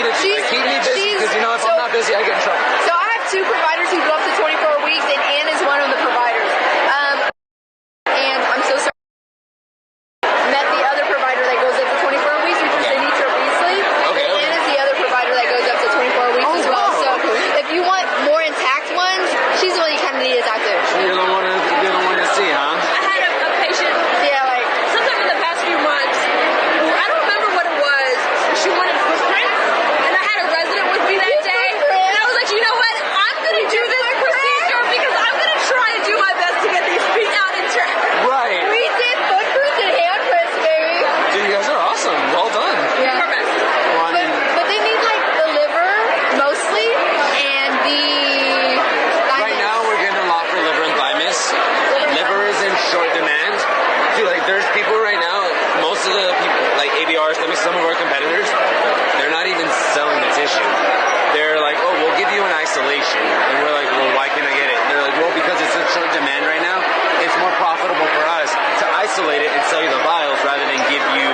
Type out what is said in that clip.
me to do. Like, keep me busy because you know if I'm not busy, I get in trouble. So I have 2 providers who go up to 24 weeks, and Ann is one of the providers. And I'm so sorry. Met the other provider that goes up to 24 weeks, which is Anitra Beasley. Okay, And Ann is the other provider that goes up to 24 weeks as well. So if you want more intact ones, she's the one you kind of need to talk to. You're the one to see, huh? I had a patient, Yeah, like. sometime in the past few months, who I don't remember what it was, she wanted footprints, and I had a resident with me that day, and I was like, you know what, I'm going to do this procedure because I'm going to try and do my best to get these feet out in track. Right. We did footprints and handprints, baby. Dude, you guys are awesome. Well done. Yeah. Our best. Well, I mean, But they need like the liver mostly and the right now we're getting a lot for liver and thymus. Liver is in short demand. Dude, like there's people right now, most of the people, like ABRs, some of our competitors, they're not even selling the tissue. They're like, oh, we'll give you an isolation. And we're like, well, why can't I get it? And they're like, well, because it's in short demand right now, it's more profitable for us to isolate it and sell you the vials rather than give you